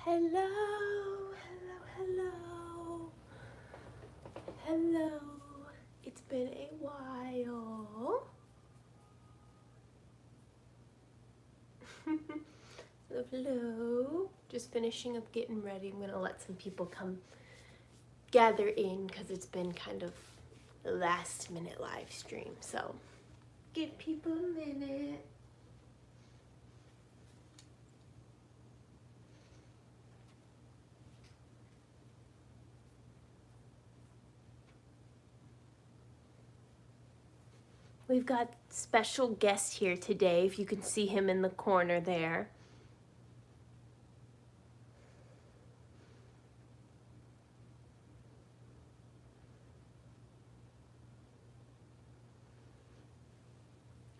Hello, hello, hello, hello. It's been a while. Hello. Just finishing up getting ready. I'm gonna let some people come gather in because it's been kind of a last minute live stream. So give people a minute. We've got special guest here today, if you can see him in the corner there.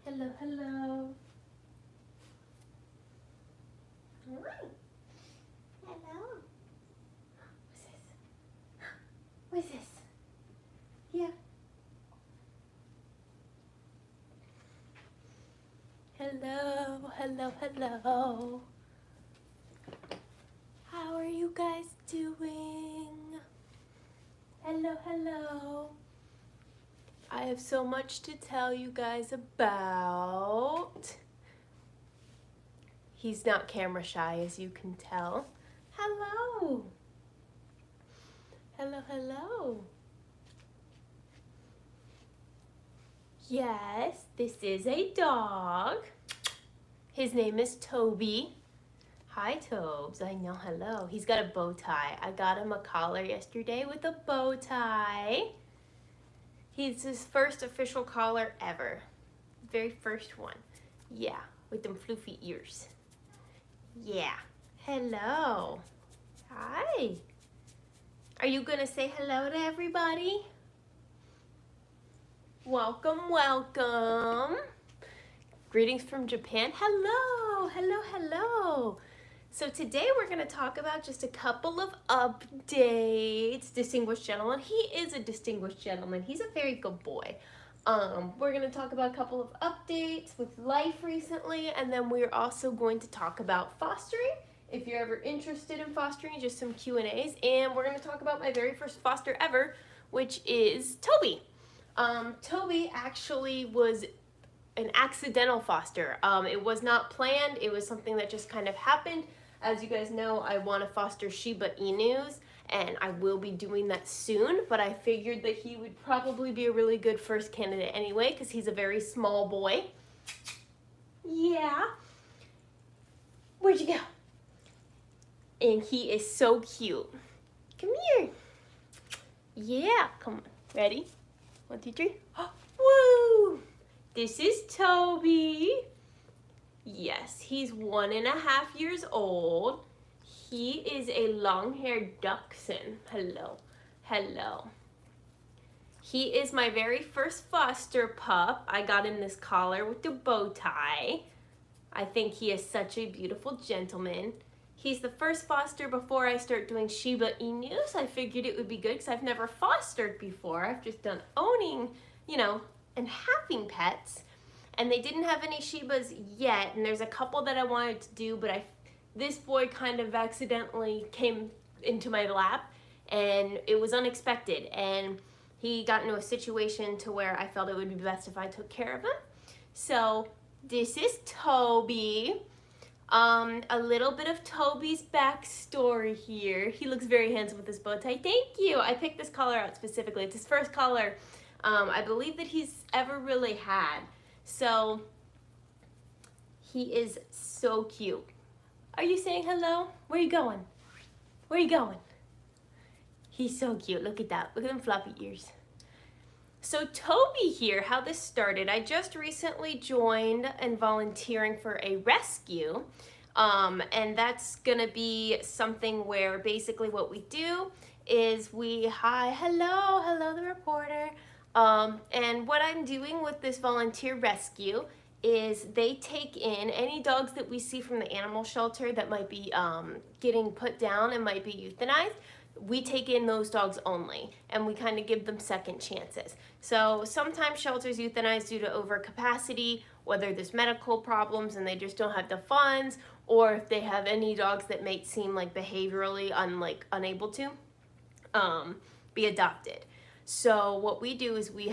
Hello, hello. All right. Hello. What's this? Yeah. Hello, hello, hello. How are you guys doing? Hello, hello. I have so much to tell you guys about. He's not camera shy, as you can tell. Hello. Hello, hello. Yes, this is a dog. His name is Toby. Hi, Tobes. I know, hello. He's got a bow tie. I got him a collar yesterday with a bow tie. He's his first official collar ever. Very first one. Yeah, with them floofy ears. Yeah. Hello. Hi. Are you gonna say hello to everybody? Welcome, welcome. Greetings from Japan. Hello, hello, hello. So today we're going to talk about just a couple of updates. Distinguished gentleman. He is a distinguished gentleman. He's a very good boy. We're going to talk about a couple of updates with life recently, and then we're also going to talk about fostering. If you're ever interested in fostering, just some Q&As. And we're going to talk about my very first foster ever, which is Toby. Toby actually was an accidental foster. It was not planned. It was something that just kind of happened. As you guys know, I want to foster Shiba Inus, and I will be doing that soon, but I figured that he would probably be a really good first candidate anyway, because he's a very small boy. Yeah. Where'd you go? And he is so cute. Come here. Yeah, come on. Ready? 1, 2, 3. Woo! This is Toby. Yes, he's 1.5 years old. He is a long-haired dachshund. Hello, hello. He is my very first foster pup. I got him this collar with the bow tie. I think he is such a beautiful gentleman. He's the first foster before I start doing Shiba Inus. I figured it would be good because I've never fostered before. I've just done owning, and having pets. And they didn't have any Shibas yet, and there's a couple that I wanted to do, but this boy kind of accidentally came into my lap, and it was unexpected, and he got into a situation to where I felt it would be best if I took care of him. So this is Toby. A little bit of Toby's backstory here. He looks very handsome with this bow tie. Thank you. I picked this collar out specifically. It's his first collar I believe that he's ever really had. So he is so cute. Are you saying hello? Where are you going? Where are you going? He's so cute. Look at that. Look at them floppy ears. So Toby here, how this started, I just recently joined and volunteering for a rescue. And that's gonna be something where basically what we do is hello the reporter. And what I'm doing with this volunteer rescue is they take in any dogs that we see from the animal shelter that might be getting put down and might be euthanized. we take in those dogs only, and we kind of give them second chances. So sometimes shelters euthanize due to overcapacity, whether there's medical problems and they just don't have the funds, or if they have any dogs that may seem like behaviorally unable to be adopted. So what we do is we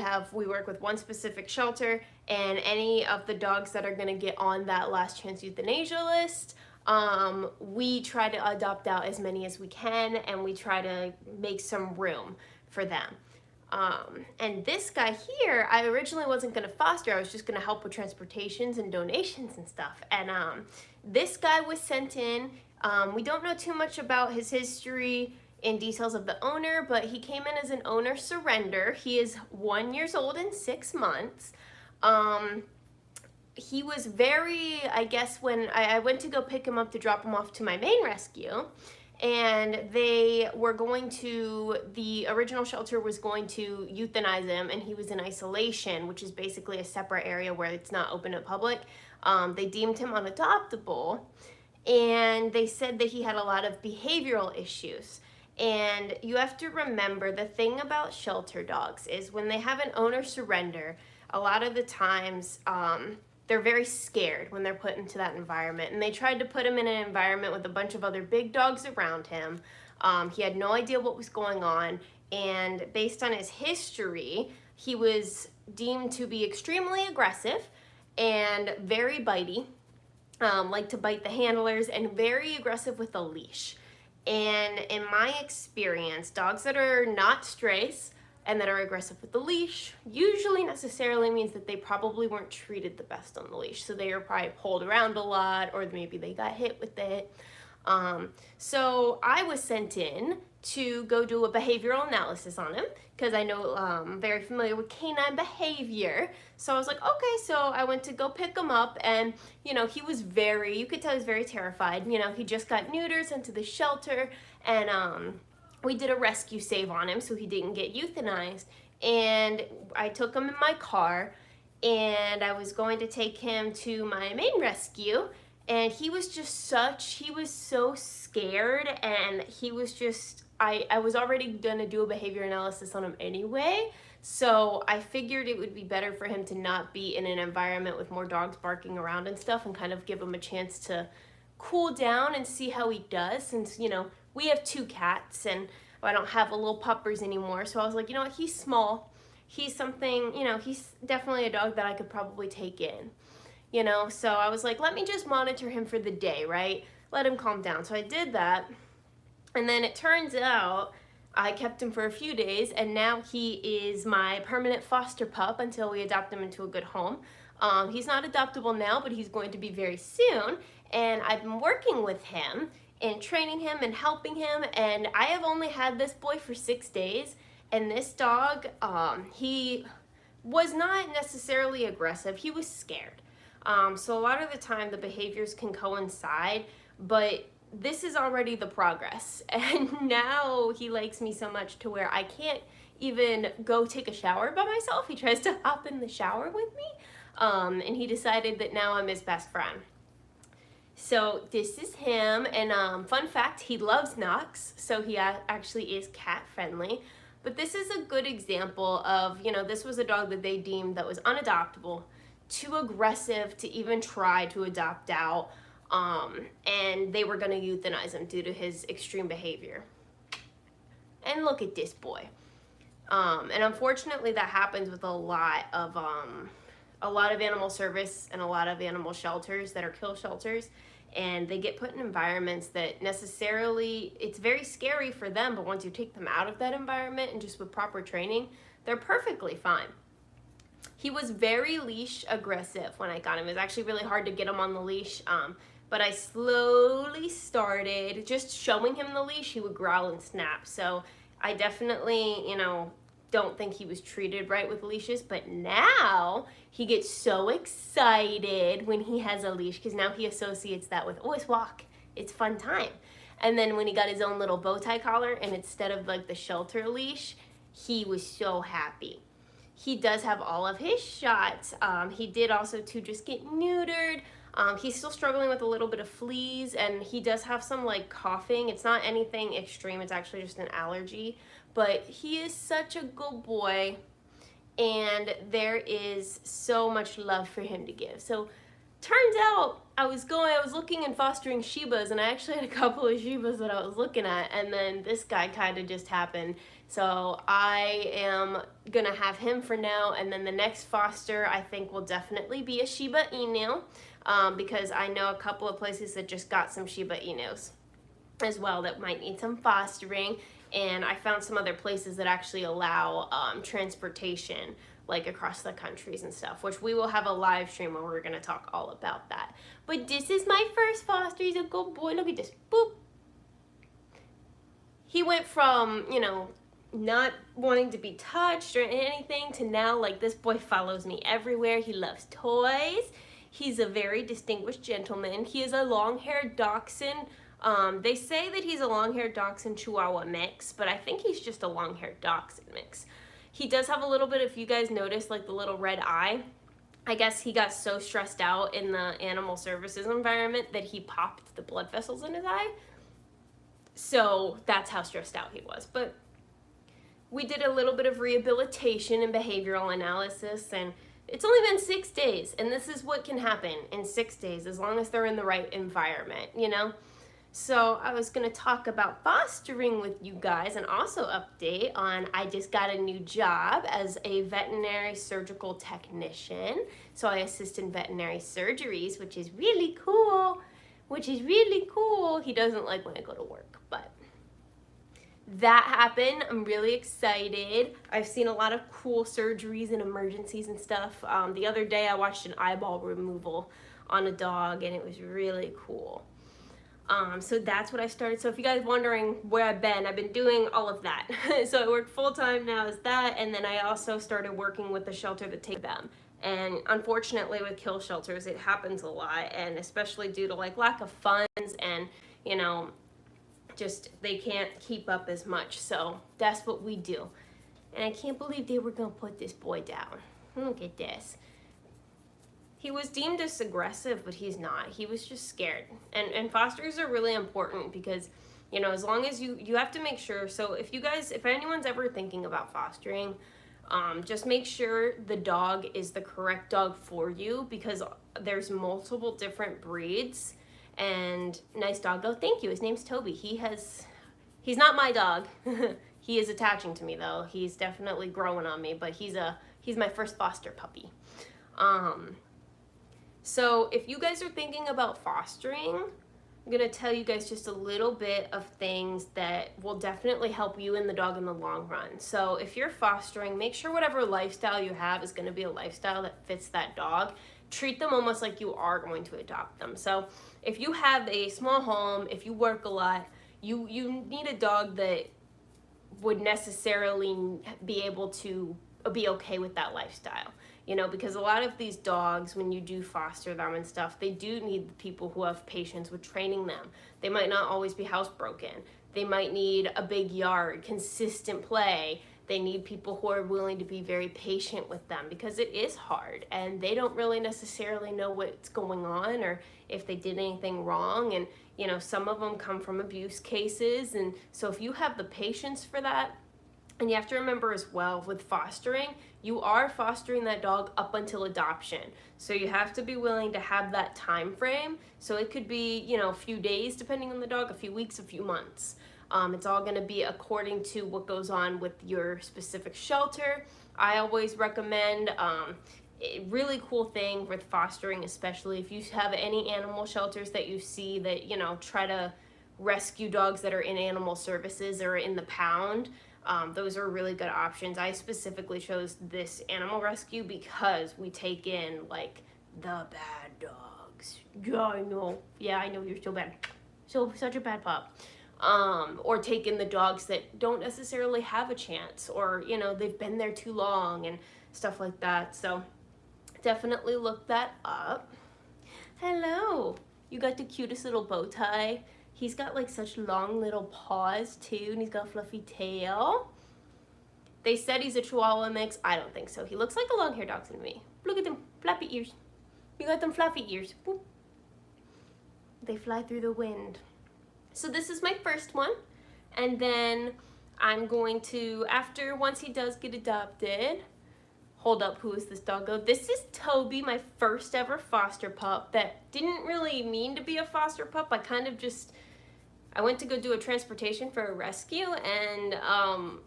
work with one specific shelter, and any of the dogs that are going to get on that last chance euthanasia list, we try to adopt out as many as we can, and we try to make some room for them. And this guy here, I originally wasn't going to foster. I was just going to help with transportations and donations and stuff. And this guy was sent in. We don't know too much about his history and details of the owner, but he came in as an owner surrender. He is 1 year old and 6 months. He was very, I guess, when I went to go pick him up to drop him off to my main rescue, and they were going to, the original shelter was going to euthanize him, and he was in isolation, which is basically a separate area where it's not open to public. They deemed him unadoptable, and they said that he had a lot of behavioral issues. And you have to remember, the thing about shelter dogs is when they have an owner surrender, a lot of the times they're very scared when they're put into that environment. And they tried to put him in an environment with a bunch of other big dogs around him. He had no idea what was going on. And based on his history, he was deemed to be extremely aggressive and very bitey, like to bite the handlers, and very aggressive with a leash. And in my experience, dogs that are not strays and that are aggressive with the leash usually necessarily means that they probably weren't treated the best on the leash. So they were probably pulled around a lot, or maybe they got hit with it. So I was sent in to go do a behavioral analysis on him, because I know I'm very familiar with canine behavior. So I was like, okay, so I went to go pick him up, and he was you could tell he was very terrified. He just got neutered into the shelter, and we did a rescue save on him so he didn't get euthanized. And I took him in my car, and I was going to take him to my main rescue, and he was so scared, and he was just, I was already gonna do a behavior analysis on him anyway, so I figured it would be better for him to not be in an environment with more dogs barking around and stuff, and kind of give him a chance to cool down and see how he does, since we have 2 cats, and I don't have a little puppers anymore. So I was like, what, he's small, he's something, he's definitely a dog that I could probably take in, so I was like, let me just monitor him for the day, right? Let him calm down. So I did that. And then it turns out I kept him for a few days, and now he is my permanent foster pup until we adopt him into a good home. He's not adoptable now, but he's going to be very soon, and I've been working with him and training him and helping him, and I have only had this boy for 6 days, and this dog, he was not necessarily aggressive, he was scared. So a lot of the time the behaviors can coincide, but this is already the progress, and now he likes me so much to where I can't even go take a shower by myself. He tries to hop in the shower with me, and he decided that now I'm his best friend. So this is him, and fun fact, he loves Knox, so he actually is cat friendly. But this is a good example of, this was a dog that they deemed that was unadoptable, too aggressive to even try to adopt out, and they were going to euthanize him due to his extreme behavior. And look at this boy. And unfortunately that happens with a lot of animal service and a lot of animal shelters that are kill shelters, and they get put in environments that necessarily, it's very scary for them, but once you take them out of that environment and just with proper training, they're perfectly fine. He was very leash aggressive when I got him. It was actually really hard to get him on the leash, but I slowly started just showing him the leash. He would growl and snap, so I definitely, don't think he was treated right with leashes, but now he gets so excited when he has a leash, because now he associates that with, oh, it's walk, it's fun time. And then when he got his own little bow tie collar, and instead of like the shelter leash, he was so happy. He does have all of his shots. He did also just get neutered. He's still struggling with a little bit of fleas, and he does have some like coughing. It's not anything extreme, it's actually just an allergy, but he is such a good boy, and there is so much love for him to give. So turns out I was looking and fostering Shibas, and I actually had a couple of Shibas that I was looking at, and then this guy kind of just happened. So I am gonna have him for now, and then the next foster I think will definitely be a Shiba Inu, because I know a couple of places that just got some Shiba Inus as well that might need some fostering, and I found some other places that actually allow transportation like across the countries and stuff, which we will have a live stream where we're going to talk all about that. But this is my first foster. He's a good boy. Look at this. Boop. He went from, you know, not wanting to be touched or anything to now, like, this boy follows me everywhere. He loves toys. He's a very distinguished gentleman. He is a long-haired dachshund. They say that he's a long-haired dachshund Chihuahua mix, but I think he's just a long-haired dachshund mix. He does have a little bit, if you guys noticed, like the little red eye. I guess he got so stressed out in the animal services environment that he popped the blood vessels in his eye. So that's how stressed out he was. But we did a little bit of rehabilitation and behavioral analysis, and it's only been 6 days, and this is what can happen in 6 days as long as they're in the right environment, you know? So I was going to talk about fostering with you guys, and also update on I just got a new job as a veterinary surgical technician. So I assist in veterinary surgeries, which is really cool. He doesn't like when I go to work, but that happened. I'm really excited. I've seen a lot of cool surgeries and emergencies and stuff. The other day I watched an eyeball removal on a dog, and it was really cool. So that's what I started. So if you guys wondering where I've been doing all of that. So I work full-time now as that, and then I also started working with the shelter that take them. And unfortunately with kill shelters, it happens a lot, and especially due to like lack of funds and, you know, just they can't keep up as much. So that's what we do. And I can't believe they were gonna put this boy down. Look at this. He was deemed as aggressive, but he's not. He was just scared. And fosters are really important because, you know, as long as you have to make sure. So if anyone's ever thinking about fostering, just make sure the dog is the correct dog for you, because there's multiple different breeds. And nice dog. Oh, thank you. His name's Toby. He's not my dog. He is attaching to me though. He's definitely growing on me, but he's my first foster puppy. So if you guys are thinking about fostering, I'm going to tell you guys just a little bit of things that will definitely help you and the dog in the long run. So if you're fostering, make sure whatever lifestyle you have is going to be a lifestyle that fits that dog. Treat them almost like you are going to adopt them. So if you have a small home, if you work a lot, you need a dog that would necessarily be able to be okay with that lifestyle. You know, because a lot of these dogs, when you do foster them and stuff, they do need the people who have patience with training them. They might not always be housebroken. They might need a big yard, consistent play. They need people who are willing to be very patient with them, because it is hard and they don't really necessarily know what's going on or if they did anything wrong. And, you know, some of them come from abuse cases. And so if you have the patience for that, and you have to remember as well with fostering, you are fostering that dog up until adoption. So you have to be willing to have that time frame. So it could be, you know, a few days depending on the dog, a few weeks, a few months. It's all going to be according to what goes on with your specific shelter. I always recommend a really cool thing with fostering, especially if you have any animal shelters that you see that, you know, try to rescue dogs that are in animal services or in the pound. Those are really good options. I specifically chose this animal rescue because we take in like the bad dogs. Yeah, I know. Yeah, I know you're so bad. Such a bad pup. Or take in the dogs that don't necessarily have a chance, or, you know, they've been there too long and stuff like that. So definitely look that up. Hello. You got the cutest little bow tie. He's got like such long little paws too, and he's got a fluffy tail. They said he's a Chihuahua mix. I don't think so. He looks like a long-haired dachshund to me. Look at them flappy ears. You got them fluffy ears. Boop. They fly through the wind. So this is my first one. And then I'm going to, once he does get adopted, hold up, who is this doggo? This is Toby, my first ever foster pup that didn't really mean to be a foster pup. I went to go do a transportation for a rescue, and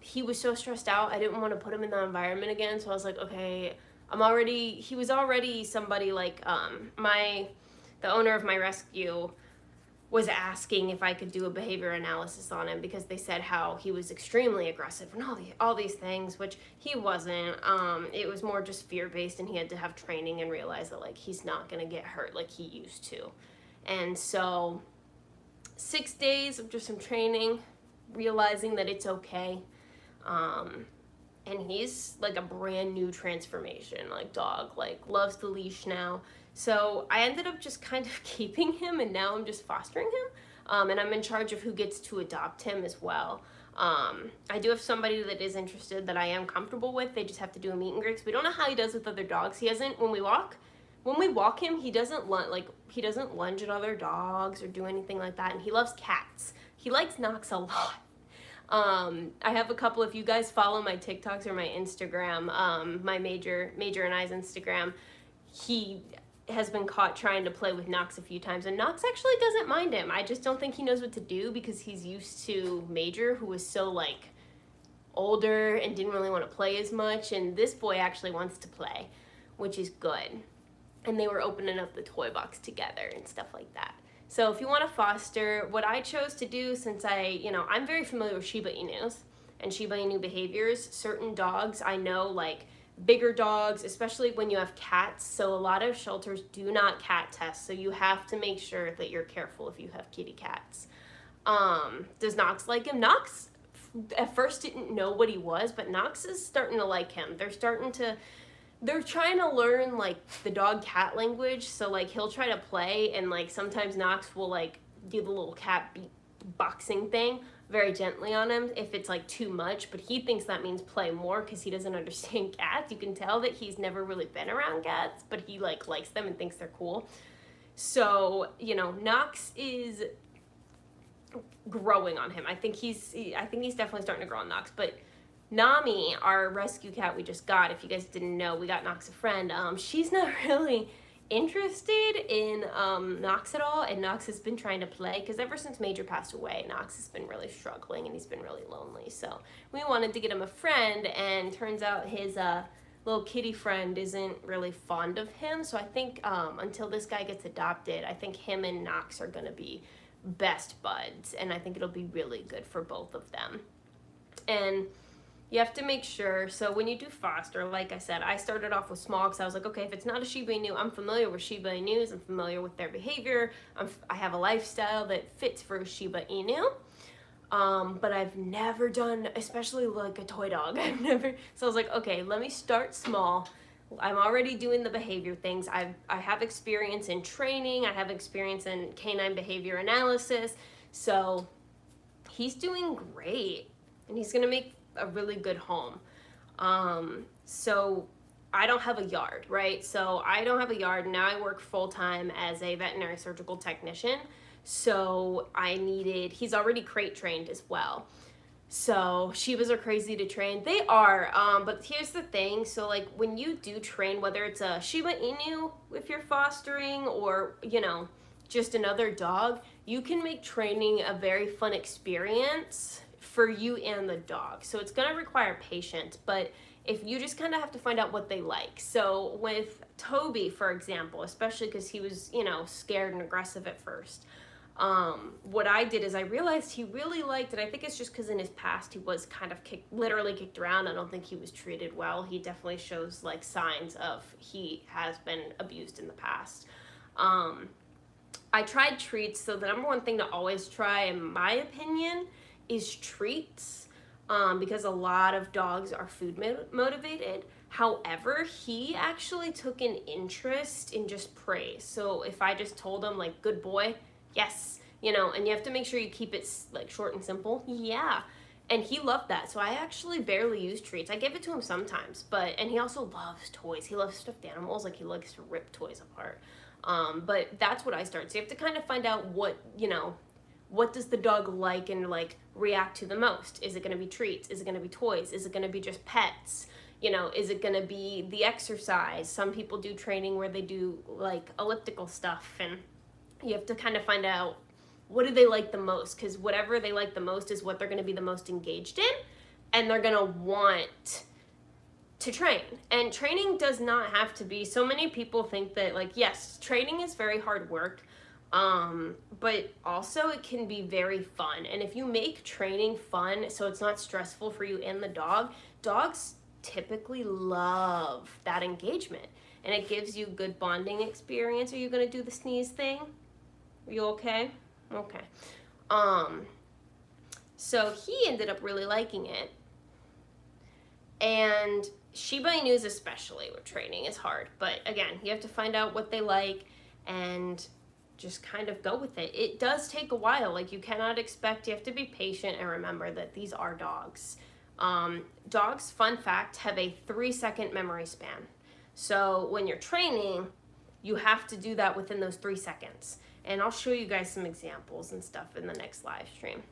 he was so stressed out, I didn't want to put him in the environment again, so I was like, okay, he was already somebody like, the owner of my rescue was asking if I could do a behavior analysis on him because they said how he was extremely aggressive and all these things, which he wasn't. It was more just fear-based, and he had to have training and realize that like he's not gonna get hurt like he used to. And so 6 days of just some training, realizing that it's okay. And he's like a brand new transformation, like dog, like loves the leash now. So I ended up just kind of keeping him, and now I'm just fostering him. And I'm in charge of who gets to adopt him as well. I do have somebody that is interested that I am comfortable with. They just have to do a meet and greet. We don't know how he does with other dogs. He hasn't, when we walk him, he doesn't lunge at other dogs or do anything like that. And he loves cats. He likes Knox a lot. I have a couple, if you guys follow my TikToks or my Instagram, my Major and I's Instagram, he has been caught trying to play with Knox a few times, and Knox actually doesn't mind him. I just don't think he knows what to do because he's used to Major, who was so like older and didn't really want to play as much, and this boy actually wants to play, which is good. And they were opening up the toy box together and stuff like that. So if you want to foster, what I chose to do, since I'm very familiar with Shiba Inus and Shiba Inu behaviors, certain dogs I know, like bigger dogs, especially when you have cats. So a lot of shelters do not cat test, so you have to make sure that you're careful if you have kitty cats. Does Knox like him? Knox at first didn't know what he was, but Knox is starting to like him. They're trying to learn like the dog cat language, so like he'll try to play, and like sometimes Knox will like do the little cat boxing thing very gently on him if it's like too much, but he thinks that means play more because he doesn't understand cats. You can tell that he's never really been around cats, but he like likes them and thinks they're cool. So Knox is growing on him. I think he's definitely starting to grow on Knox. But Nami, our rescue cat we just got, if you guys didn't know, we got Knox a friend. She's not really interested in Knox at all, and Knox has been trying to play because ever since Major passed away, Knox has been really struggling and he's been really lonely. So we wanted to get him a friend, and turns out his little kitty friend isn't really fond of him. So I think until this guy gets adopted, I think him and Knox are gonna be best buds, and I think it'll be really good for both of them. And you have to make sure, so when you do foster, like I said, I started off with small because I was like, okay, if it's not a Shiba Inu, I'm familiar with Shiba Inus, I'm familiar with their behavior, I have a lifestyle that fits for a Shiba Inu, but I've never done, especially like a toy dog, so I was like, okay, let me start small. I'm already doing the behavior things. I have experience in training, I have experience in canine behavior analysis, so he's doing great, and he's gonna make a really good home. So I don't have a yard, right? So I don't have a yard. Now I work full-time as a veterinary surgical technician. So he's already crate trained as well. So Shibas are crazy to train. They are, but here's the thing. So like when you do train, whether it's a Shiba Inu if you're fostering or, just another dog, you can make training a very fun experience for you and the dog. So it's going to require patience, but if you just kind of have to find out what they like. So with Toby, for example, especially because he was, scared and aggressive at first, what I did is I realized he really liked it. I think it's just because in his past he was kind of literally kicked around. I don't think he was treated well. He definitely shows like signs of he has been abused in the past. I tried treats, so the number one thing to always try, in my opinion, is treats, because a lot of dogs are food motivated. However, he actually took an interest in just praise. So if I just told him like, good boy, yes, and you have to make sure you keep it like short and simple, yeah. And he loved that. So I actually barely use treats. I give it to him sometimes, and he also loves toys. He loves stuffed animals. Like, he likes to rip toys apart. But that's what I started. So you have to kind of find out what, what does the dog like and like react to the most? Is it going to be treats? Is it going to be toys? Is it going to be just pets? Is it going to be the exercise? Some people do training where they do like elliptical stuff, and you have to kind of find out what do they like the most, because whatever they like the most is what they're going to be the most engaged in, and they're going to want to train. And training does not have to be, so many people think that, like, yes, training is very hard work, but also it can be very fun. And if you make training fun so it's not stressful for you and the dog, dogs typically love that engagement, and it gives you good bonding experience. Are you going to do the sneeze thing? Are you okay? Okay. So he ended up really liking it. And Shiba Inus, especially with training, is hard. But again, you have to find out what they like and just kind of go with it. It does take a while. Like, you cannot expect, you have to be patient and remember that these are dogs. Dogs, fun fact, have a 3-second memory span. So when you're training, you have to do that within those 3 seconds. And I'll show you guys some examples and stuff in the next live stream.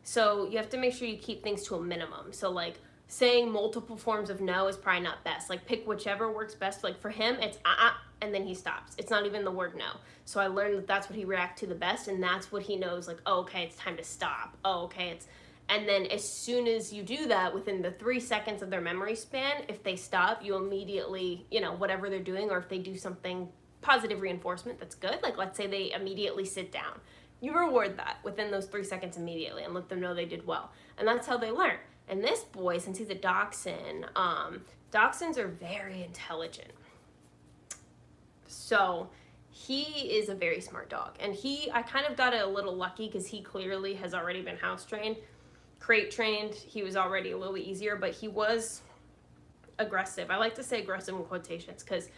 So you have to make sure you keep things to a minimum. So like saying multiple forms of no is probably not best. Like, pick whichever works best. Like, for him, it's and then he stops. It's not even the word no. So I learned that that's what he reacts to the best, and that's what he knows, like, oh, okay, it's time to stop. Oh, okay, and then as soon as you do that, within the 3 seconds of their memory span, if they stop, you immediately, whatever they're doing, or if they do something positive reinforcement that's good, like let's say they immediately sit down, you reward that within those 3 seconds immediately and let them know they did well. And that's how they learn. And this boy, since he's a dachshund, dachshunds are very intelligent. So he is a very smart dog. And I kind of got it a little lucky because he clearly has already been house trained, crate trained. He was already a little easier, but he was aggressive. I like to say aggressive in quotations because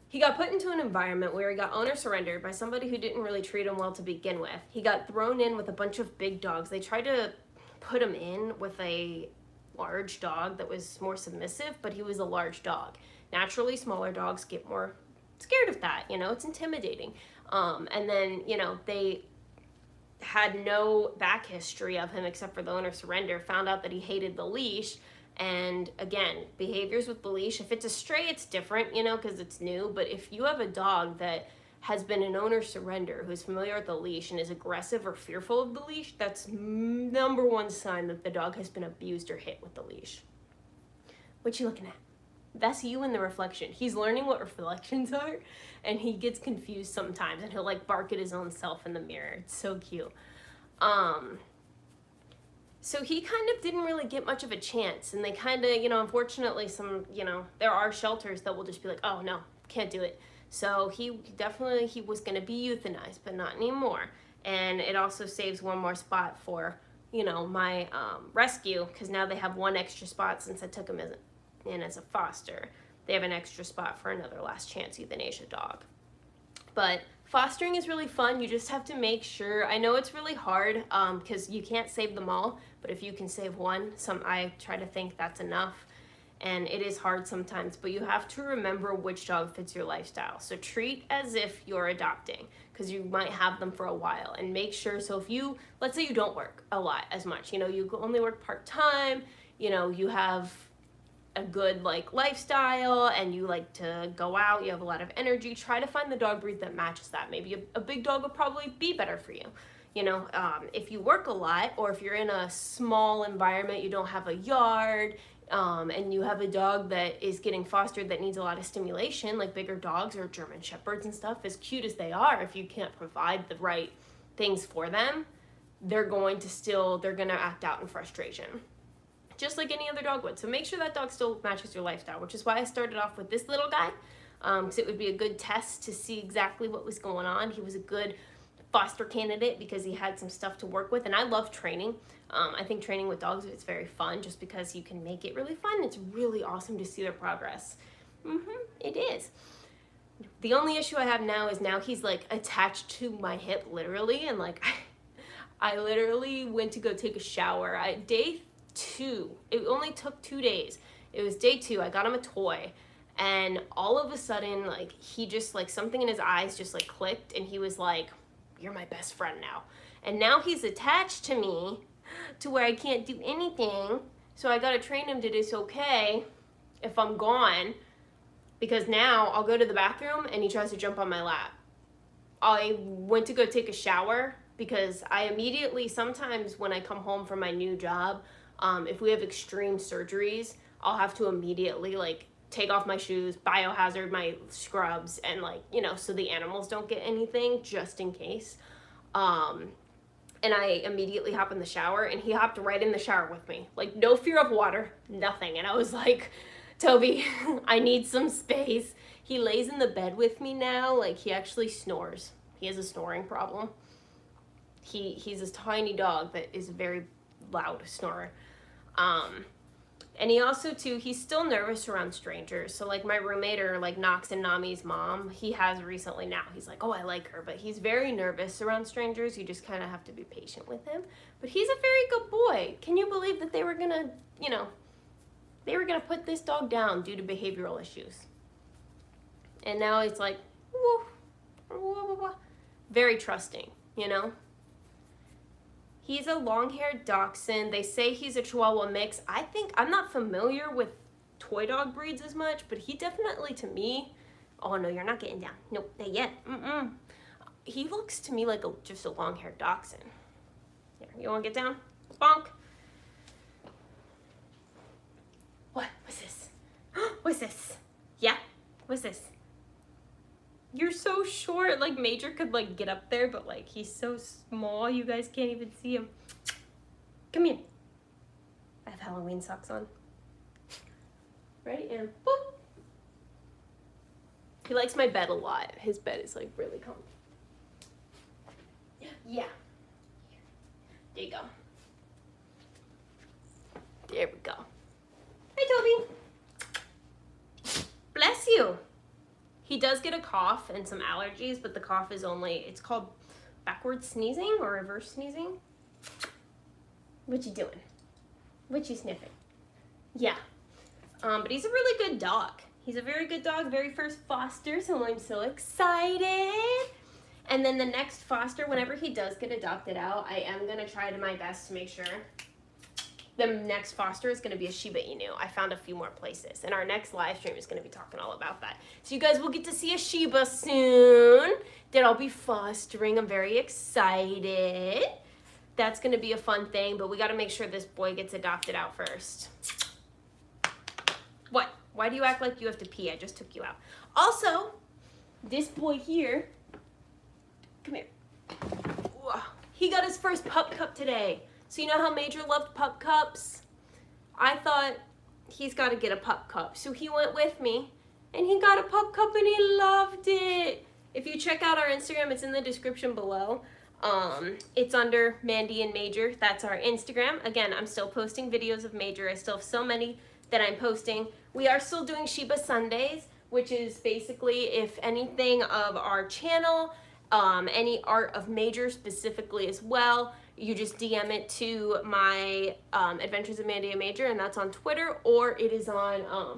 he got put into an environment where he got owner surrendered by somebody who didn't really treat him well to begin with. He got thrown in with a bunch of big dogs. They tried to put him in with a large dog that was more submissive, but he was a large dog. Naturally, smaller dogs get more scared of that. It's intimidating. And then, they had no back history of him except for the owner surrender, found out that he hated the leash. And again, behaviors with the leash, if it's a stray, it's different, because it's new. But if you have a dog that has been an owner surrender, who's familiar with the leash and is aggressive or fearful of the leash, that's number one sign that the dog has been abused or hit with the leash. What you looking at? That's you in the reflection. He's learning what reflections are, and he gets confused sometimes, and he'll like bark at his own self in the mirror. It's so cute. So he kind of didn't really get much of a chance, and they kind of, unfortunately there are shelters that will just be like, oh no, can't do it. So he was going to be euthanized, but not anymore. And it also saves one more spot for, my rescue, because now they have one extra spot since I took him in as a foster. They have an extra spot for another last chance euthanasia dog. But fostering is really fun. You just have to make sure. I know it's really hard because you can't save them all, but if you can save one, I try to think that's enough. And it is hard sometimes, but you have to remember which dog fits your lifestyle. So treat as if you're adopting, because you might have them for a while, and make sure. So if let's say you don't work a lot as much, you only work part-time, you have a good lifestyle and you like to go out, you have a lot of energy, try to find the dog breed that matches that. Maybe a big dog would probably be better for you. If you work a lot, or if you're in a small environment, you don't have a yard, and you have a dog that is getting fostered that needs a lot of stimulation, like bigger dogs or German Shepherds and stuff, as cute as they are, if you can't provide the right things for them, they're going to act out in frustration, just like any other dog would. So make sure that dog still matches your lifestyle, which is why I started off with this little guy, because it would be a good test to see exactly what was going on. He was a good foster candidate because he had some stuff to work with, and I love training. I think training with dogs is very fun just because you can make it really fun. It's really awesome to see their progress. It is. The only issue I have now is he's attached to my hip literally, and I literally went to go take a shower. Day 2, it only took 2 days. It was day 2, I got him a toy. And all of a sudden, like, he just, like, something in his eyes just, like, clicked. And he was like, you're my best friend now. And now he's attached to me to where I can't do anything. So I gotta train him that it's okay if I'm gone. Because now I'll go to the bathroom and he tries to jump on my lap. I went to go take a shower because I immediately, sometimes when I come home from my new job, if we have extreme surgeries, I'll have to immediately, like, take off my shoes, biohazard my scrubs, and, like, you know, so the animals don't get anything, just in case. And I immediately hop in the shower, and he hopped right in the shower with me. Like, no fear of water, nothing. And I was like, Toby, I need some space. He lays in the bed with me now. Like, he actually snores. He has a snoring problem. He's this tiny dog that is a very loud snorer. And he also, too, he's still nervous around strangers. So, like, my roommate, or, like, Knox and Nami's mom, he has recently now. He's like, oh, I like her. But he's very nervous around strangers. You just kind of have to be patient with him. But he's a very good boy. Can you believe that they were going to, you know, they were going to put this dog down due to behavioral issues? And now it's like, woo, woo, woo, woo. Very trusting, you know? He's a long-haired dachshund. They say he's a Chihuahua mix. I'm not familiar with toy dog breeds as much, but he definitely, to me, oh no, you're not getting down. Nope, not yet. He looks to me like just a long-haired dachshund. Here, you want to get down? Bonk. What? What's this? What's this? Yeah? What's this? You're so short. Like, Major could, like, get up there, but, like, he's so small, you guys can't even see him. Come here. I have Halloween socks on. Ready? And boop. He likes my bed a lot. His bed is, like, really comfy. Yeah. There you go. There we go. Hi, Toby. Bless you. He does get a cough and some allergies, but the cough is only, it's called backwards sneezing or reverse sneezing. What you doing? What you sniffing? Yeah. But he's a really good dog. He's a very good dog, very first foster, so I'm so excited. And then the next foster, whenever he does get adopted out, I am going to try my best to make sure the next foster is going to be a Shiba Inu. I found a few more places. And our next live stream is going to be talking all about that. So you guys will get to see a Shiba soon that I'll be fostering. I'm very excited. That's going to be a fun thing. But we got to make sure this boy gets adopted out first. What? Why do you act like you have to pee? I just took you out. Also, this boy here, come here. He got his first pup cup today. So you know how Major loved pup cups? I thought he's got to get a pup cup. So he went with me and he got a pup cup and he loved it. If you check out our Instagram, it's in the description below. It's under Mandy and Major. That's our Instagram. Again, I'm still posting videos of Major. I still have so many that I'm posting. We are still doing Shiba Sundays, which is basically if anything of our channel, any art of Major specifically as well, you just DM it to my Adventures of Mandy and Major, and that's on Twitter, or it is on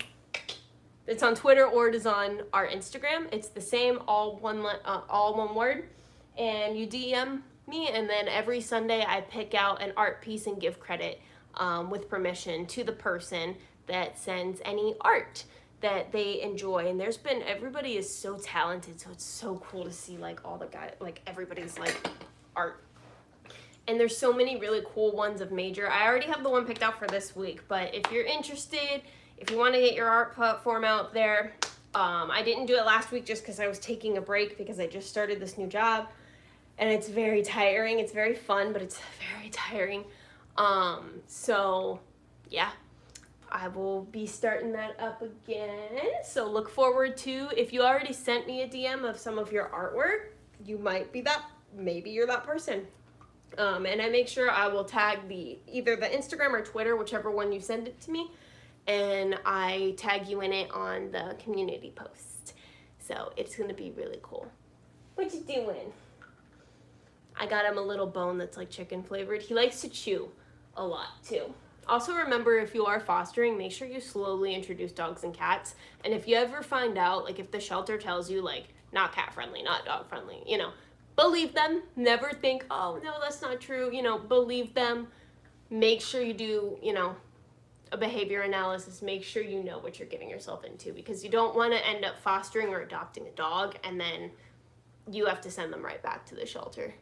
it's on Twitter, or it is on our Instagram. It's the same, all one word, and you DM me, and then every Sunday I pick out an art piece and give credit with permission to the person that sends any art that they enjoy. And there's been, everybody is so talented, so it's so cool to see like all the guys, like everybody's like art. And there's so many really cool ones of Major. I already have the one picked out for this week, but if you're interested, if you want to get your art platform out there, I didn't do it last week just because I was taking a break because I just started this new job, and it's very tiring. It's very fun, but it's very tiring. So yeah, I will be starting that up again. So look forward to, if you already sent me a DM of some of your artwork, you might be that, maybe you're that person. And I make sure I will tag either the Instagram or Twitter, whichever one you send it to me, and I tag you in it on the community post. So it's going to be really cool. What you doing? I got him a little bone that's like chicken flavored. He likes to chew a lot too. Also remember, if you are fostering, make sure you slowly introduce dogs and cats. And if you ever find out, like if the shelter tells you like, not cat friendly, not dog friendly, you know, believe them. Never think, oh no, that's not true. You know, believe them. Make sure you do, you know, a behavior analysis. Make sure you know what you're getting yourself into, because you don't want to end up fostering or adopting a dog and then you have to send them right back to the shelter.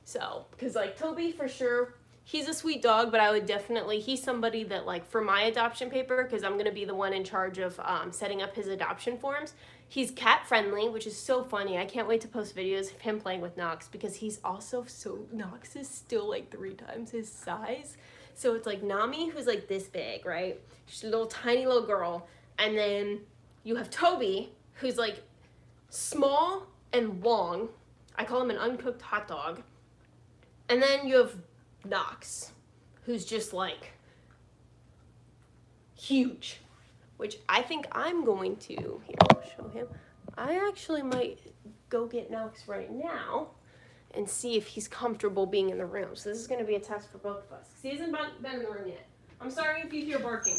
So, because like Toby, for sure, he's a sweet dog, but I would definitely, he's somebody that like for my adoption paper, because I'm going to be the one in charge of setting up his adoption forms, he's cat friendly, which is so funny. I can't wait to post videos of him playing with Knox, because he's also so, Knox is still like 3 times his size. So it's like Nami, who's like this big, right? She's a little tiny little girl. And then you have Toby, who's like small and long. I call him an uncooked hot dog. And then you have Knox, who's just like huge, which I think I'm going to, here, I'll show him. I actually might go get Knox right now and see if he's comfortable being in the room. So this is going to be a test for both of us, because he hasn't been in the room yet. I'm sorry if you hear barking.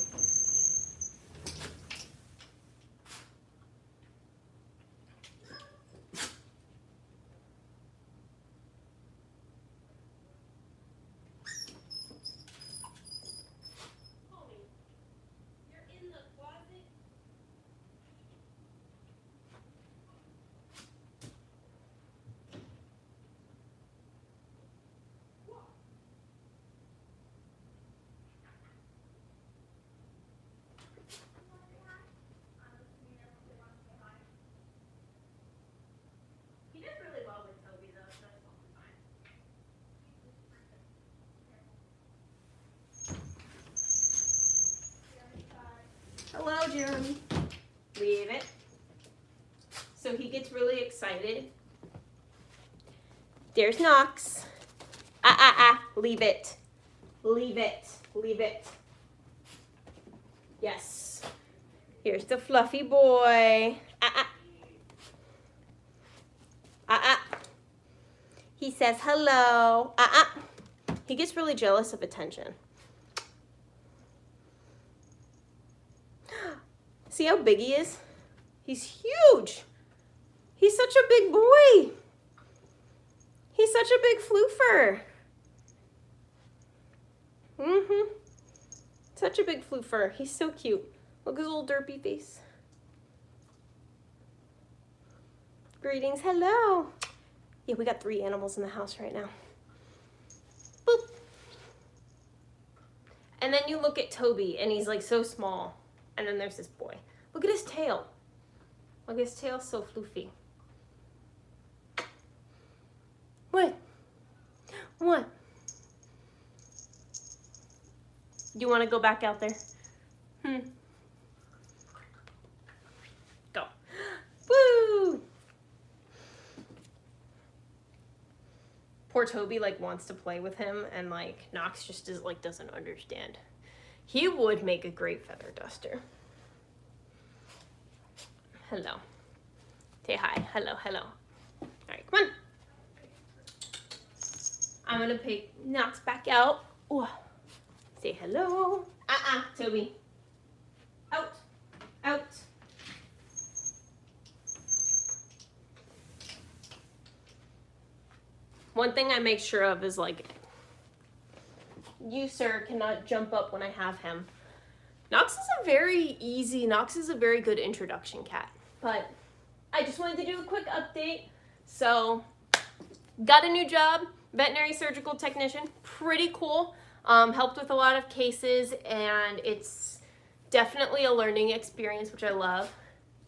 Hello, Jeremy. Leave it. So he gets really excited. There's Knox. Leave it. Leave it. Leave it. Yes. Here's the fluffy boy. He says hello. He gets really jealous of attention. See how big he is? He's huge. He's such a big boy. He's such a big floofer. Such a big floofer. He's so cute. Look at his little derpy face. Greetings. Hello. Yeah, we got 3 animals in the house right now. Boop. And then you look at Toby, and he's like so small. And then there's this boy. Look at his tail. Look at his tail, so floofy. What? What? You want to go back out there? Go. Woo! Poor Toby like wants to play with him, and like Knox just doesn't understand. He would make a great feather duster. Hello. Say hi. Hello, hello. All right, come on. I'm gonna pick Knox back out. Ooh. Say hello. Toby. Out. Out. One thing I make sure of is like, you, sir, cannot jump up when I have him. Knox is a very good introduction cat. But I just wanted to do a quick update. So, got a new job, veterinary surgical technician. Pretty cool. Helped with a lot of cases, and it's definitely a learning experience, which I love.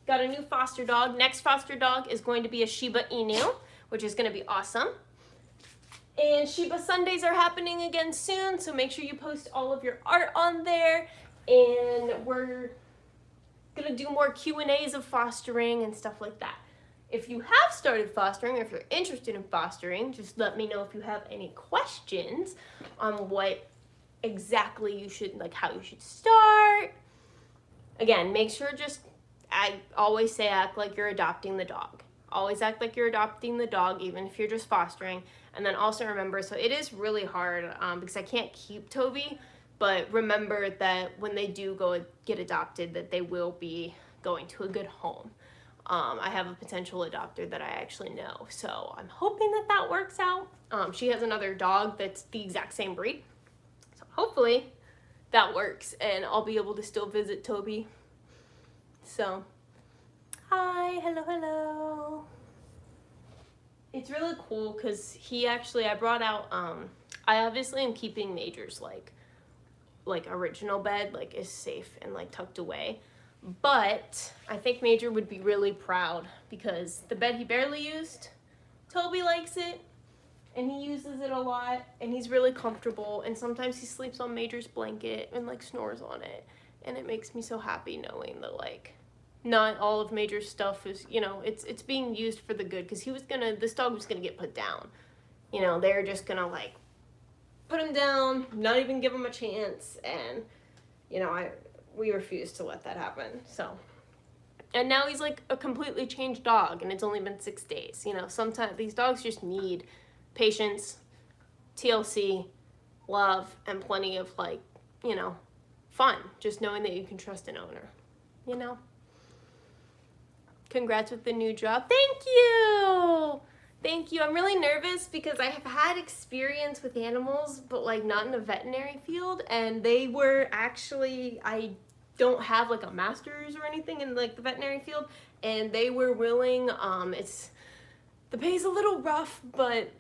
Got a new foster dog. Next foster dog is going to be a Shiba Inu, which is going to be awesome. And Shiba Sundays are happening again soon, so make sure you post all of your art on there. And we're going to do more Q&As of fostering and stuff like that. If you have started fostering, or if you're interested in fostering, just let me know if you have any questions on what exactly you should, like how you should start. Again, make sure I always say act like you're adopting the dog. Always act like you're adopting the dog, even if you're just fostering. And then also remember, so it is really hard because I can't keep Toby, but remember that when they do go get adopted, that they will be going to a good home. I have a potential adopter that I actually know, so I'm hoping that that works out. She has another dog that's the exact same breed, so hopefully that works and I'll be able to still visit Toby. So, hi, hello, hello. It's really cool because he actually, I brought out, I obviously am keeping Major's like original bed, like is safe and like tucked away. But I think Major would be really proud because the bed he barely used, Toby likes it and he uses it a lot and he's really comfortable, and sometimes he sleeps on Major's blanket and like snores on it, and it makes me so happy knowing that like not all of Major's stuff is, you know, it's being used for the good, because this dog was gonna get put down. You know, they're just gonna like put him down, not even give him a chance, and you know, we refused to let that happen. So, and now he's like a completely changed dog, and it's only been 6 days. You know, sometimes these dogs just need patience, TLC, love, and plenty of like, you know, fun. Just knowing that you can trust an owner, you know. Congrats with the new job. Thank you. Thank you. I'm really nervous because I have had experience with animals, but like not in a veterinary field, and they were actually, I don't have like a master's or anything in like the veterinary field, and they were willing, the pay's a little rough, but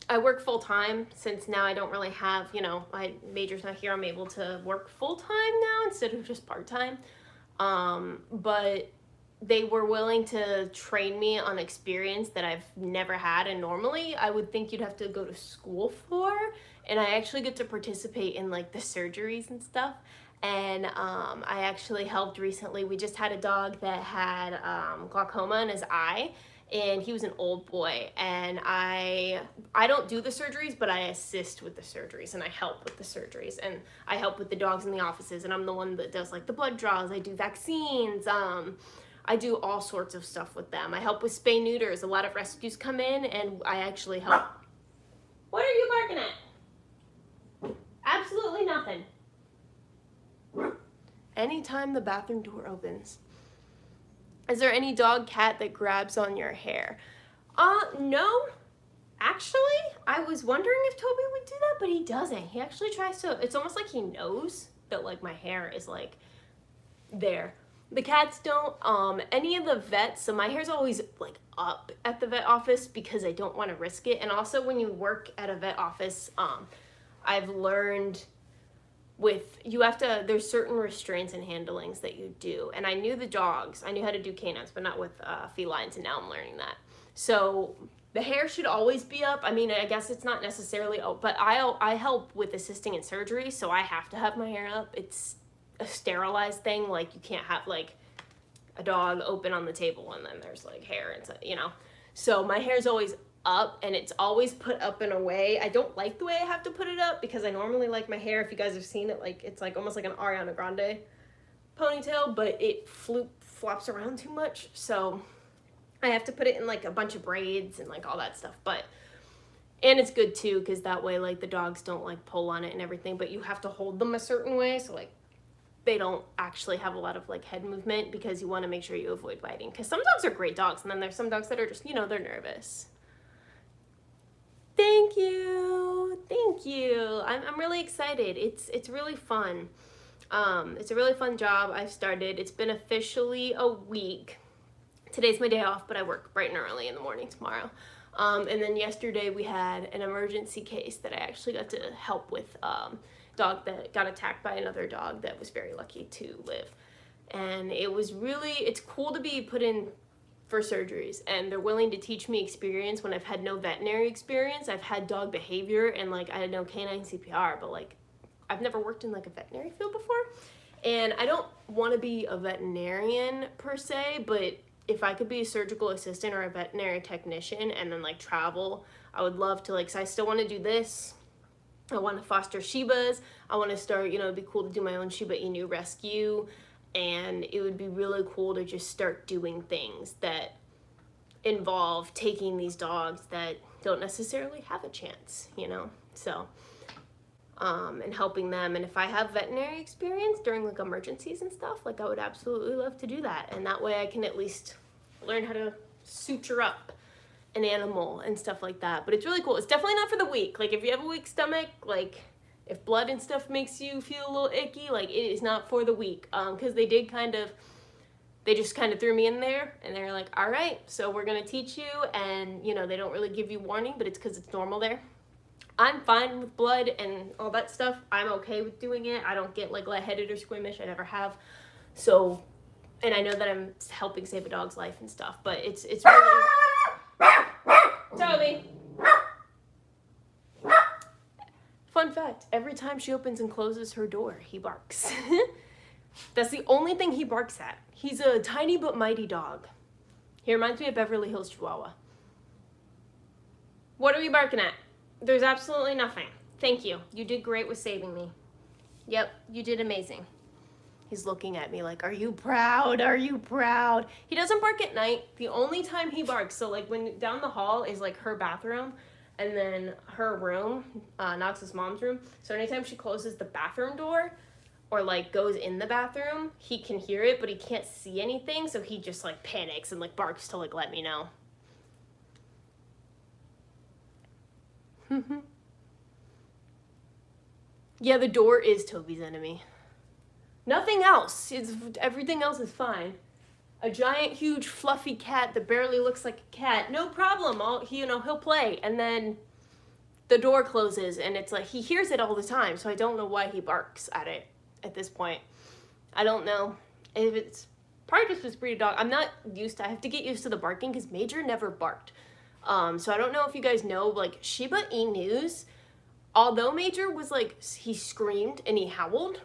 I work full time since now I don't really have, you know, my Major's not here, I'm able to work full time now instead of just part time. But they were willing to train me on experience that I've never had, and normally I would think you'd have to go to school for, and I actually get to participate in like the surgeries and stuff. And I actually helped recently. We just had a dog that had glaucoma in his eye, and he was an old boy, and I don't do the surgeries, but I assist with the surgeries and I help with the surgeries, and I help with the dogs in the offices, and I'm the one that does like the blood draws. I do vaccines, I do all sorts of stuff with them. I help with spay neuters. A lot of rescues come in and I actually help. What are you barking at? Absolutely nothing. Anytime the bathroom door opens. Is there any dog, cat that grabs on your hair? No. Actually, I was wondering if Toby would do that, but he doesn't. He actually tries to, it's almost like he knows that like my hair is like there. The cats don't. Any of the vets, so my hair's always like up at the vet office because I don't want to risk it. And also when you work at a vet office, I've learned there's certain restraints and handlings that you do. And I knew the dogs, I knew how to do canines, but not with felines, and now I'm learning that. So the hair should always be up. I mean, I guess it's not necessarily, but I help with assisting in surgery, so I have to have my hair up. It's a sterilized thing, like you can't have like a dog open on the table and then there's like hair and you know. So my hair's always up, and it's always put up in a way. I don't like the way I have to put it up because I normally like my hair, if you guys have seen it, like it's like almost like an Ariana Grande ponytail, but it flops around too much, so I have to put it in like a bunch of braids and like all that stuff. And it's good too because that way like the dogs don't like pull on it and everything, but you have to hold them a certain way so like they don't actually have a lot of like head movement, because you want to make sure you avoid biting, because some dogs are great dogs and then there's some dogs that are just, you know, they're nervous. Thank you. Thank you. I'm really excited. It's really fun. It's a really fun job I've started. It's been officially a week. Today's my day off, but I work bright and early in the morning tomorrow. And then yesterday we had an emergency case that I actually got to help with, dog that got attacked by another dog that was very lucky to live. And it's cool to be put in for surgeries, and they're willing to teach me experience when I've had no veterinary experience. I've had dog behavior and like I had no canine CPR, but like I've never worked in like a veterinary field before. And I don't want to be a veterinarian per se, but if I could be a surgical assistant or a veterinary technician and then like travel, I would love to, like, so I still want to do this. I want to foster Shibas. I want to start, you know, it'd be cool to do my own Shiba Inu rescue. And it would be really cool to just start doing things that involve taking these dogs that don't necessarily have a chance, you know, so and helping them. And if I have veterinary experience during like emergencies and stuff, like I would absolutely love to do that, and that way I can at least learn how to suture up an animal and stuff like that. But it's really cool. It's definitely not for the weak. Like if you have a weak stomach, like if blood and stuff makes you feel a little icky, like it is not for the weak. Because they just kind of threw me in there, and they're like, all right, so we're gonna teach you, and you know, they don't really give you warning, but it's because it's normal there. I'm fine with blood and all that stuff. I'm okay with doing it. I don't get like lightheaded or squeamish. I never have. So, and I know that I'm helping save a dog's life and stuff, but it's really... Toby! Fun fact, every time she opens and closes her door, he barks. That's the only thing he barks at. He's a tiny but mighty dog. He reminds me of Beverly Hills Chihuahua. What are you barking at? There's absolutely nothing. Thank you. You did great with saving me. Yep, you did amazing. He's looking at me like, are you proud? Are you proud? He doesn't bark at night. The only time he barks, so like when down the hall is like her bathroom and then her room, Knox's mom's room. So anytime she closes the bathroom door or like goes in the bathroom, he can hear it, but he can't see anything. So he just like panics and like barks to like let me know. Yeah, the door is Toby's enemy. Nothing else. Everything else is fine. A giant, huge, fluffy cat that barely looks like a cat. No problem. He'll play. And then the door closes, and it's like he hears it all the time. So I don't know why he barks at it at this point. I don't know if it's probably just his breed of dog. I'm not used to. I have to get used to the barking because Major never barked. So I don't know if you guys know, like Shiba Inus, although Major was like, he screamed and he howled,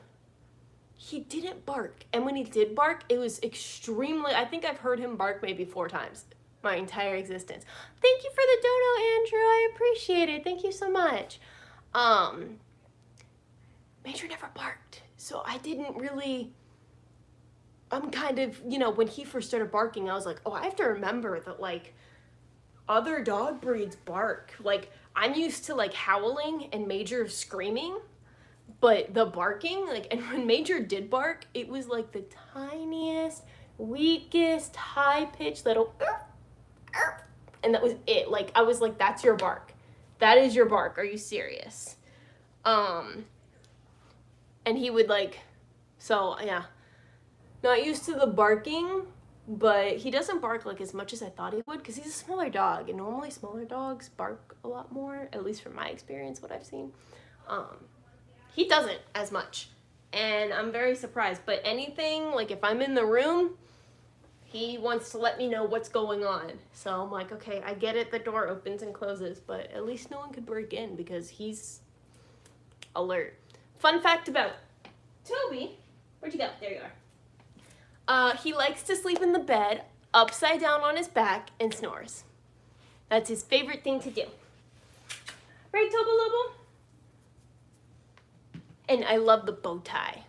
he didn't bark. And when he did bark, it was extremely, I think I've heard him bark maybe 4 times my entire existence. Thank you for the dono, Andrew. I appreciate it. Thank you so much. Major never barked. So I didn't really, I'm kind of, when he first started barking, I was like, oh, I have to remember that like other dog breeds bark. Like I'm used to like howling and Major screaming. But the barking, like, and when Major did bark, it was like the tiniest, weakest, high-pitched little, and that was it. Like, I was like, that's your bark. That is your bark. Are you serious? And he would like, so yeah, not used to the barking, but he doesn't bark like as much as I thought he would because he's a smaller dog, and normally smaller dogs bark a lot more, at least from my experience, what I've seen. He doesn't as much, and I'm very surprised. But anything, like if I'm in the room, he wants to let me know what's going on. So I'm like, okay, I get it, the door opens and closes, but at least no one could break in because he's alert. Fun fact about Toby, where'd you go? There you are. He likes to sleep in the bed, upside down on his back, and snores. That's his favorite thing to do. Right, Tobo Lobo? And I love the bow tie.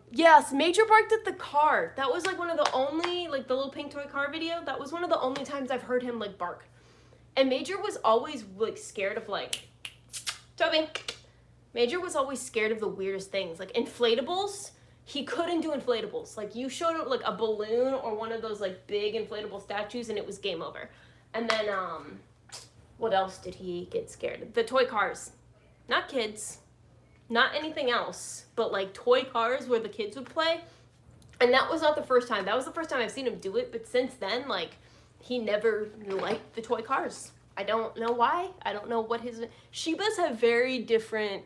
Yes, Major barked at the car. That was like one of the only, like the little pink toy car video, that was one of the only times I've heard him like bark. And Major was always like scared of like, Toby. Major was always scared of the weirdest things. Like inflatables, he couldn't do inflatables. Like you showed him like a balloon or one of those like big inflatable statues and it was game over. And then, what else did he get scared of? The toy cars. Not kids, not anything else, but like toy cars where the kids would play. And that was not the first time. That was the first time I've seen him do it. But since then, like, he never liked the toy cars. I don't know why. I don't know what his... Shibas have very different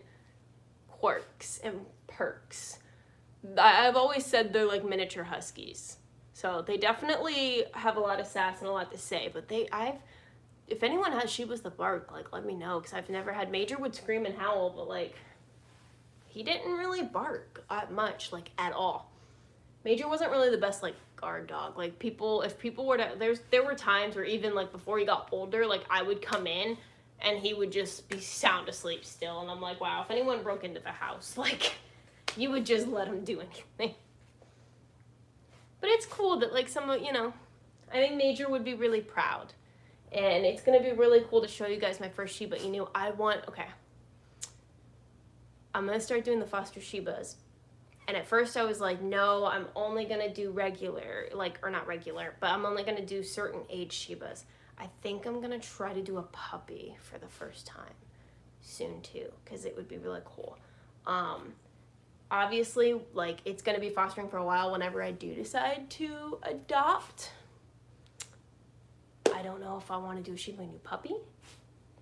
quirks and perks. I've always said they're like miniature huskies. So they definitely have a lot of sass and a lot to say. But if anyone has Shibas that bark, like, let me know, because I've never had... Major would scream and howl, but, like, he didn't really bark much, like, at all. Major wasn't really the best, like, guard dog. Like, if people were to... There were times where even, like, before he got older, like, I would come in, and he would just be sound asleep still, and I'm like, wow, if anyone broke into the house, like, you would just let him do anything. But it's cool that, like, some of, I think Major would be really proud. And it's going to be really cool to show you guys my first Shiba Inu. Okay. I'm going to start doing the foster Shibas. And at first I was like, no, I'm only going to do regular, or not regular, but I'm only going to do certain age Shibas. I think I'm going to try to do a puppy for the first time soon too, because it would be really cool. Obviously, it's going to be fostering for a while whenever I do decide to adopt. I don't know if I want to do a Shiba Inu puppy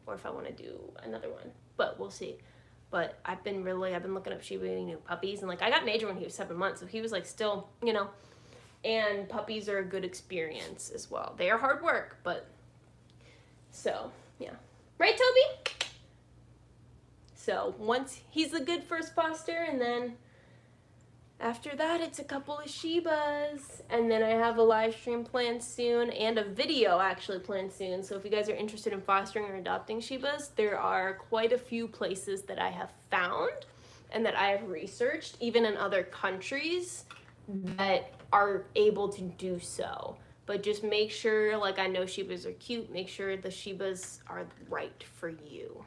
or if I want to do another one, but we'll see. But I've been looking up Shiba Inu puppies, and I got Major when he was 7 months, so he was still, and puppies are a good experience as well. They are hard work, but so, yeah. Right, Toby? So once he's a good first foster, and then after that it's a couple of Shibas, and then I have a live stream planned soon and a video actually planned soon. So if you guys are interested in fostering or adopting Shibas, there are quite a few places that I have found and that I have researched, even in other countries, that are able to do so. But just make sure, I know Shibas are cute, make sure the Shibas are right for you.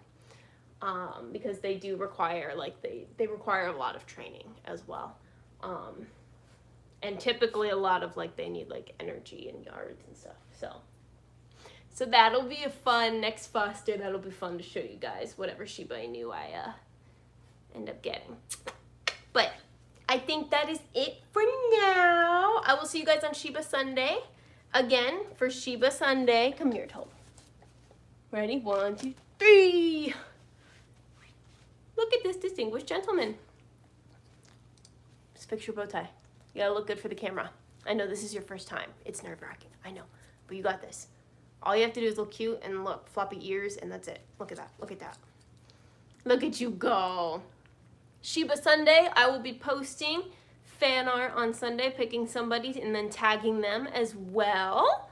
Because they do require, they require a lot of training as well. And typically a lot of, they need, energy and yards and stuff. So that'll be a fun, next foster, that'll be fun to show you guys, whatever Shiba Inu I, end up getting. But I think that is it for now. I will see you guys on Shiba Sunday. Again, for Shiba Sunday, come here, Toby. Ready? 1, 2, 3. Look at this distinguished gentleman. Just fix your bow tie. You gotta look good for the camera. I know this is your first time. It's nerve-wracking. I know. But you got this. All you have to do is look cute and look, floppy ears, and that's it. Look at that. Look at that. Look at you go. Shiba Sunday, I will be posting fan art on Sunday, picking somebody and then tagging them as well.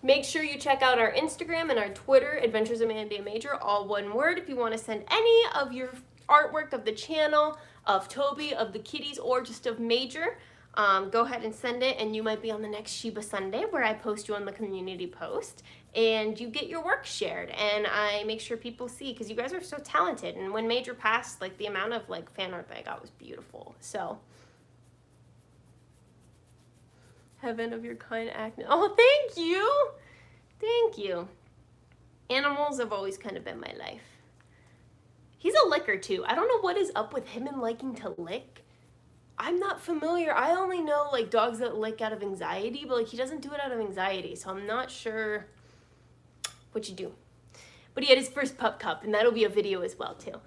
Make sure you check out our Instagram and our Twitter, Adventures of Mandy and Major, all one word. If you want to send any of your artwork of the channel, of Toby, of the kitties, or just of Major, go ahead and send it, and you might be on the next Shiba Sunday where I post you on the community post, and you get your work shared, and I make sure people see, because you guys are so talented. And when Major passed, the amount of fan art that I got was beautiful. So heaven of your kind act. Oh, thank you. Thank you. Animals have always kind of been my life. He's a licker too. I don't know what is up with him and liking to lick. I'm not familiar. I only know dogs that lick out of anxiety, but he doesn't do it out of anxiety, so I'm not sure what you do. But he had his first pup cup, and that'll be a video as well too.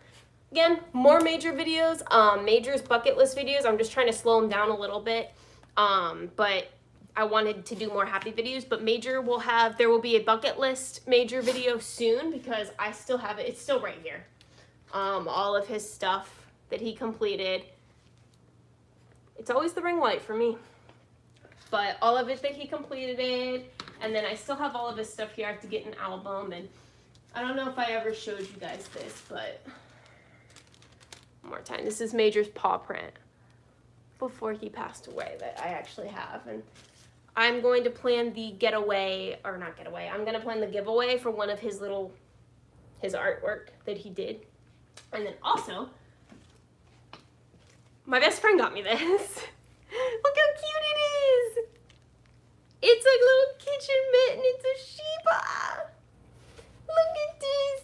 Again, more Major videos, Major's bucket list videos. I'm just trying to slow them down a little bit, but I wanted to do more happy videos. But Major there will be a bucket list Major video soon, because I still have it. It's still right here. All of his stuff that he completed. It's always the ring light for me. But all of it that he completed, and then I still have all of his stuff here. I have to get an album, and I don't know if I ever showed you guys this, but one more time. This is Major's paw print before he passed away that I actually have. And I'm going to plan the I'm going to plan the giveaway for one of his artwork that he did. And then also, my best friend got me this. Look how cute it is. It's a little kitchen mitt, and it's a Shiba. Look at this.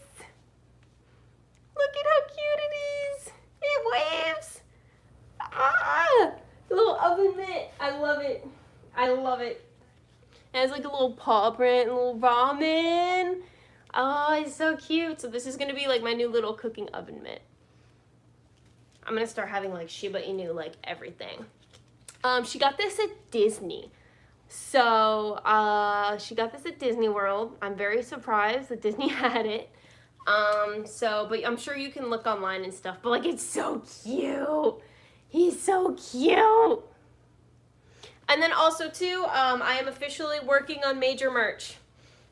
Look at how cute it is. It waves. Ah, little oven mitt. I love it. I love it. It has a little paw print, a little ramen. Oh, it's so cute. So this is going to be my new little cooking oven mitt. I'm going to start having Shiba Inu, everything. She got this at Disney. So, she got this at Disney World. I'm very surprised that Disney had it. But I'm sure you can look online and stuff. But, it's so cute. He's so cute. And then also, too, I am officially working on Major merch.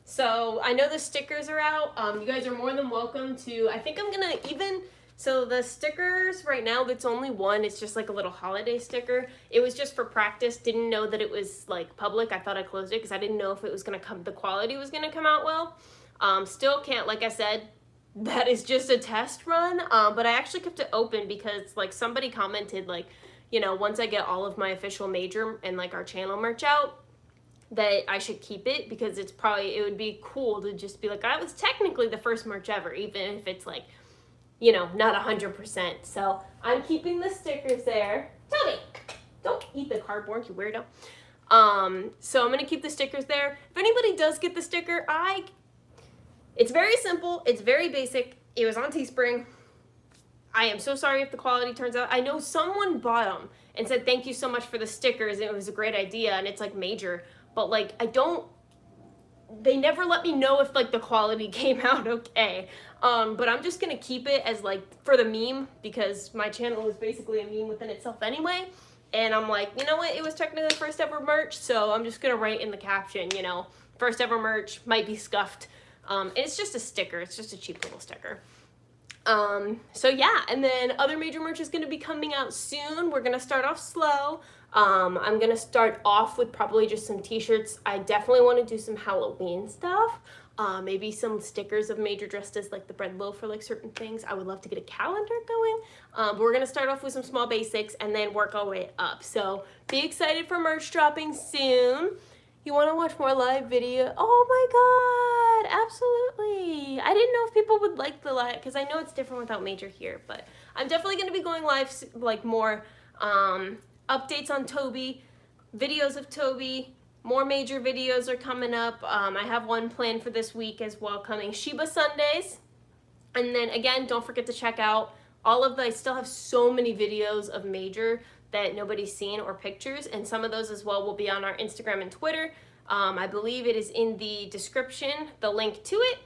So I know the stickers are out. You guys are more than welcome to, I think I'm going to even So the stickers right now, that's only one. It's just like a little holiday sticker. It was just for practice. Didn't know that it was like public. I thought I closed it because I didn't know if it was gonna come, the quality was gonna come out well. Still can't, like I said, that is just a test run. But I actually kept it open because like somebody commented like, you know, once I get all of my official major and like our channel merch out, that I should keep it because it's probably, it would be cool to just be like, I was technically the first merch ever, even if it's like, you know, not 100%. So I'm keeping the stickers there. Toby, don't eat the cardboard, you weirdo. So I'm gonna keep the stickers there. If anybody does get the sticker, it's very simple, it's very basic. It was on Teespring. I am so sorry if the quality turns out. I know someone bought them and said thank you so much for the stickers. It was a great idea and it's like major. But like, they never let me know if like the quality came out okay. But I'm just gonna keep it as like for the meme because my channel is basically a meme within itself anyway. And I'm like, you know what, it was technically first ever merch, so I'm just gonna write in the caption, you know, first ever merch, might be scuffed. It's just a sticker, it's just a cheap little sticker. So yeah, and then other major merch is gonna be coming out soon. We're gonna start off slow. I'm gonna start off with probably just some t-shirts. I definitely want to do some Halloween stuff. Maybe some stickers of major dressed as like the bread loaf for like certain things. I would love to get a calendar going. But we're gonna start off with some small basics and then work our way up. So be excited for merch dropping soon. You want to watch more live video? Oh my god, absolutely. I didn't know if people would like the live, because I know it's different without major here, but I'm definitely going to be going live, like more updates on Toby, videos of Toby, more major videos are coming up. I have one planned for this week as well coming, Sheba Sundays. And then again, don't forget to check out all of the, I still have so many videos of major that nobody's seen or pictures, and some of those as well will be on our Instagram and Twitter. I believe it is in the description, the link to it.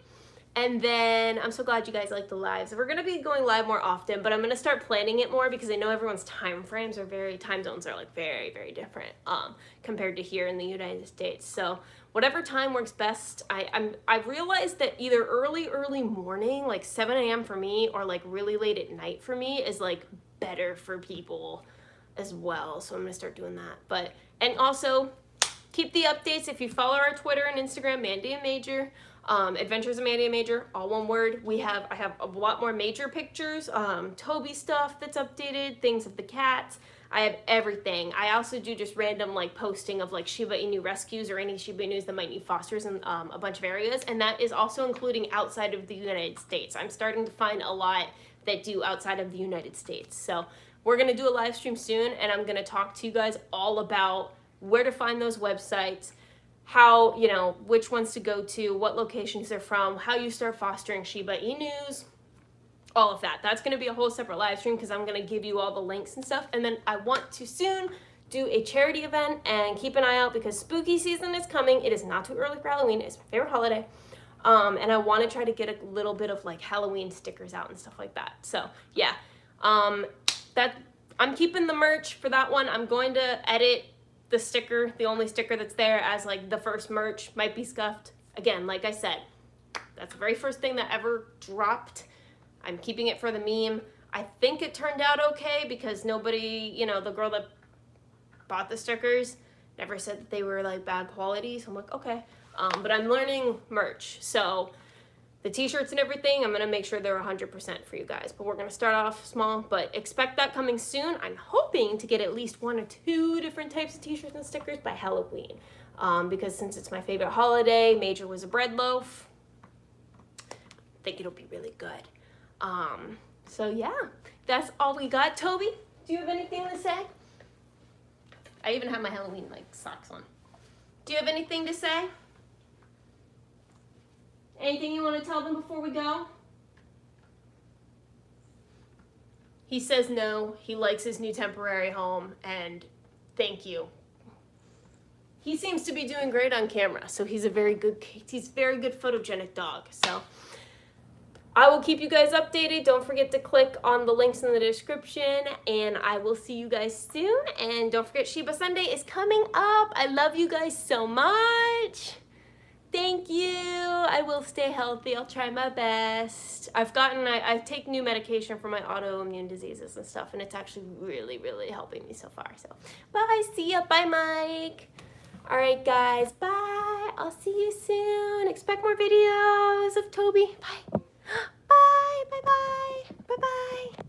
And then I'm so glad you guys like the lives. We're gonna be going live more often, but I'm gonna start planning it more because I know everyone's time frames are time zones are like very, very different compared to here in the United States. So whatever time works best. I've realized that either early morning, like 7 a.m. for me, or like really late at night for me is like better for people as well. So I'm gonna start doing that. And also keep the updates if you follow our Twitter and Instagram, Mandy and Major, Adventures of Mandy and Major, all one word. I have a lot more major pictures, Toby stuff that's updated, things of the cats. I have everything. I also do just random like posting of like Shiba Inu rescues or any Shiba Inus that might need fosters in a bunch of areas, and that is also including outside of the United States. I'm starting to find a lot that do outside of the United States. So we're gonna do a live stream soon, and I'm gonna talk to you guys all about where to find those websites, how, you know, which ones to go to, what locations they're from, how you start fostering Shiba Inus, all of that. That's gonna be a whole separate live stream because I'm gonna give you all the links and stuff. And then I want to soon do a charity event, and keep an eye out because spooky season is coming. It is not too early for Halloween. It's my favorite holiday. And I want to try to get a little bit of like Halloween stickers out and stuff like that. So yeah, I'm keeping the merch for that one. I'm going to edit the sticker, the only sticker that's there, as like the first merch might be scuffed. Again, like I said, that's the very first thing that ever dropped. I'm keeping it for the meme. I think it turned out okay because nobody, you know, the girl that bought the stickers never said that they were like bad quality. So I'm like, okay. But I'm learning merch. So the t-shirts and everything, I'm gonna make sure they're 100% for you guys. But we're gonna start off small, but expect that coming soon. I'm hoping to get at least 1 or 2 different types of t-shirts and stickers by Halloween. Because since it's my favorite holiday, Major was a bread loaf, I think it'll be really good. So yeah, that's all we got. Toby, do you have anything to say? I even have my Halloween like socks on. Do you have anything to say? Anything you want to tell them before we go? He says no. He likes his new temporary home, and thank you. He seems to be doing great on camera, so he's a very good photogenic dog. So I will keep you guys updated. Don't forget to click on the links in the description, and I will see you guys soon. And don't forget, Shiba Sunday is coming up. I love you guys so much. Thank you. I will stay healthy. I'll try my best. I take new medication for my autoimmune diseases and stuff, and it's actually really, really helping me so far. So, bye. See ya. Bye, Mike. All right, guys. Bye. I'll see you soon. Expect more videos of Toby. Bye. Bye. Bye. Bye. Bye. Bye.